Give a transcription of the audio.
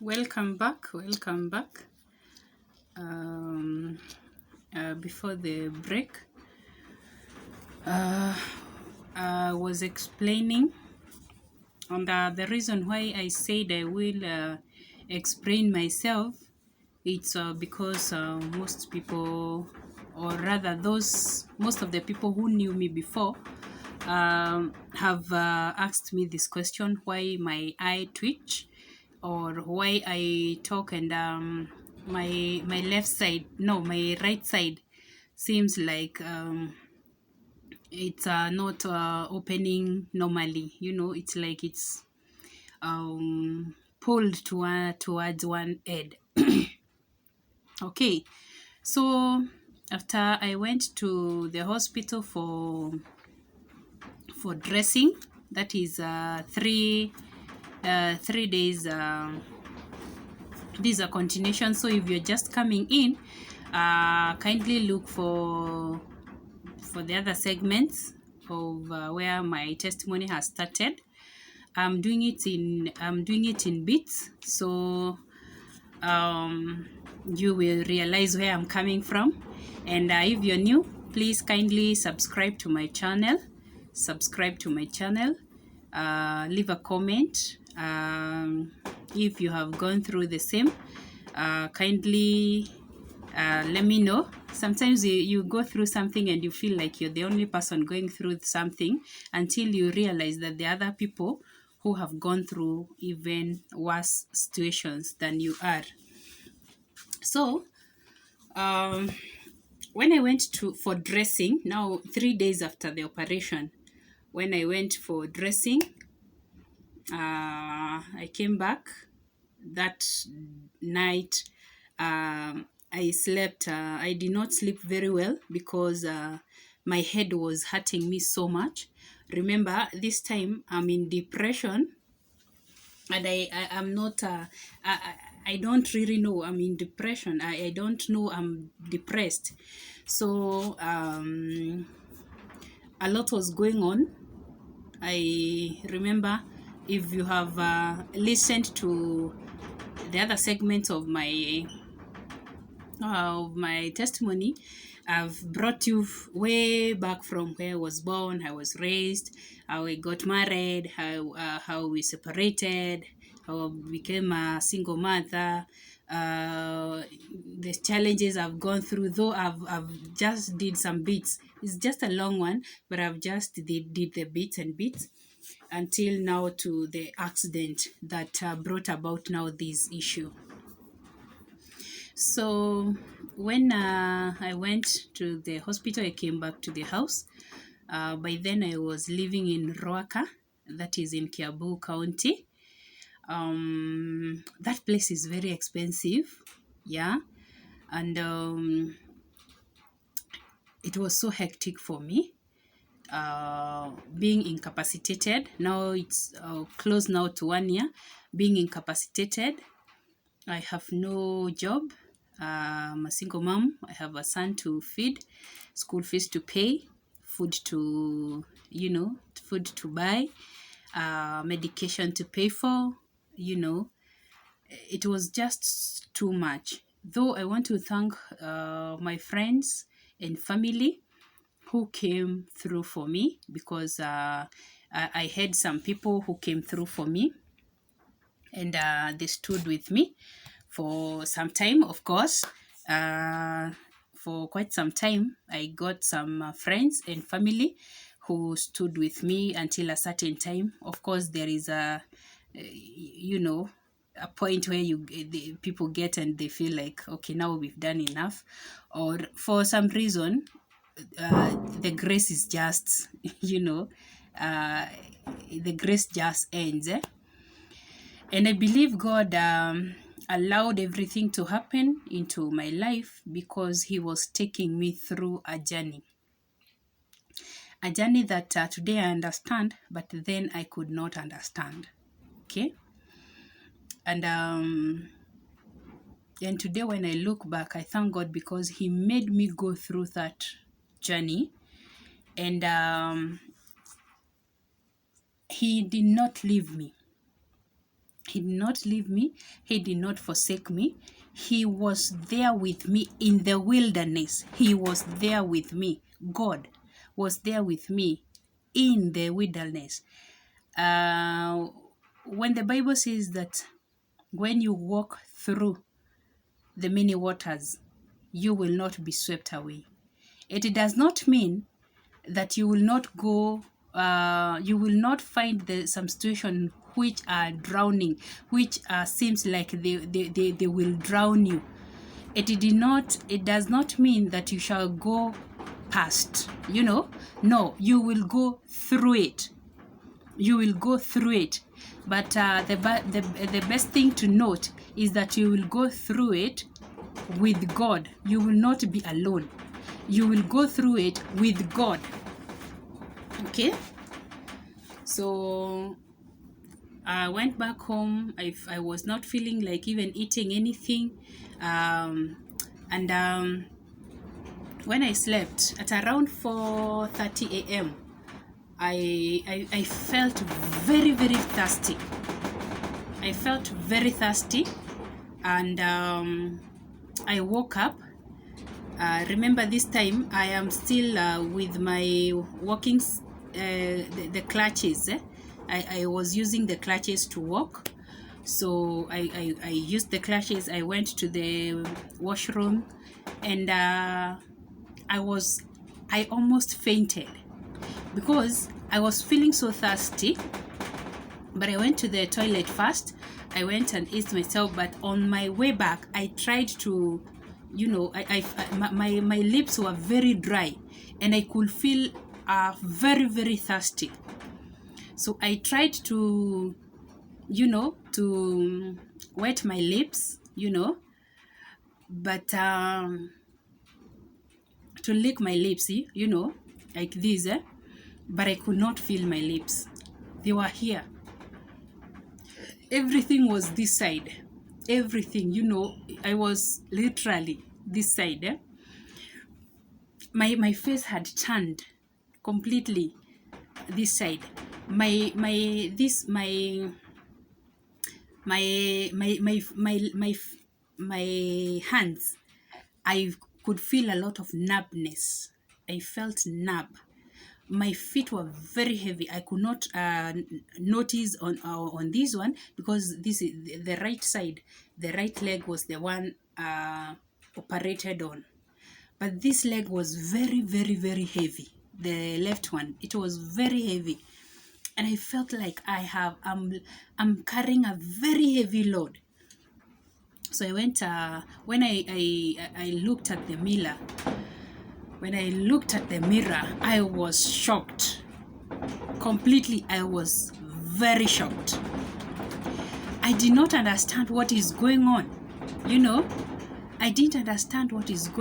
Welcome back. Before the break, I was explaining on the reason why I said I will explain myself. It's because most people, or rather most of the people who knew me before, have asked me this question: why my eye twitch, or why I talk and my left side, no, my right side seems like it's not opening normally. It's like it's pulled towards one end. Okay, so after I went to the hospital for dressing, that is 3 days. These are continuation. So if you're just coming in, kindly look for the other segments of where my testimony has started. I'm doing it in bits, so you will realize where I'm coming from. And if you're new, please kindly subscribe to my channel. Leave a comment. If you have gone through the same, kindly let me know. Sometimes you go through something and you feel like you're the only person going through something, until you realize that there are other people who have gone through even worse situations than you are. So when I went for dressing, now 3 days after the operation, when I went for dressing, I came back that night. I slept. I did not sleep very well because my head was hurting me so much. Remember, this time I'm in depression, and I am not. I don't really know I'm in depression. I don't know I'm depressed. So a lot was going on. I remember, if you have listened to the other segments of my testimony, I've brought you way back from where I was born, how I was raised, how I got married, how we separated, how I became a single mother, the challenges I've gone through. Though I've just did some bits. It's just a long one, but I've just did the bits and bits until now, to the accident that brought about now this issue. So when I went to the hospital, I came back to the house. By then I was living in Ruaka, that is in Kiambu County. That place is very expensive, yeah, and it was so hectic for me. Being incapacitated, now it's close now to 1 year. Being incapacitated, I have no job. I'm a single mom. I have a son to feed, school fees to pay, food to buy, medication to pay for. It was just too much. Though I want to thank my friends and family who came through for me, because I had some people who came through for me, and they stood with me for some time, of course. For quite some time, I got some friends and family who stood with me until a certain time. Of course, there is a point where the people get and they feel like, okay, now we've done enough, or for some reason, the grace is just, the grace just ends. And I believe God allowed everything to happen into my life because He was taking me through a journey. A journey that today I understand, but then I could not understand. Okay? And today when I look back, I thank God because He made me go through that journey. And He did not leave me. He did not leave me. He did not forsake me. He was there with me in the wilderness. He was there with me. God was there with me in the wilderness. When the Bible says that when you walk through the many waters, you will not be swept away. It does not mean that you will not go, you will not find some situation which are drowning, which seems like they will drown you. It does not mean that you shall go past, No, you will go through it. You will go through it. But the best thing to note is that you will go through it with God. You will not be alone. You will go through it with God. Okay? So I went back home. I was not feeling like even eating anything. When I slept at around 4:30 a.m., I felt very, very thirsty. I felt very thirsty, and I woke up. Remember, this time I am still with my walking, the clutches. I was using the clutches to walk. So I used the clutches. I went to the washroom, and I almost fainted because I was feeling so thirsty. But I went to the toilet first. I went and ate myself. But on my way back, I tried to, my lips were very dry, and I could feel very, very thirsty. So I tried to, to wet my lips, but to lick my lips, like this, but I could not feel my lips. They were here. Everything was this side. Everything, I was literally this side. My face had turned completely this side. My hands, I could feel a lot of numbness. I felt numb. My feet were very heavy. I could not notice on this one, because this is the right side. The right leg was the one operated on, but this leg was very, very, very heavy. The left one, it was very heavy, and I felt like I'm carrying a very heavy load. So I went, when I looked at the mirror, I was shocked. Completely, I was very shocked. I did not understand what is going on. I didn't understand what is going on.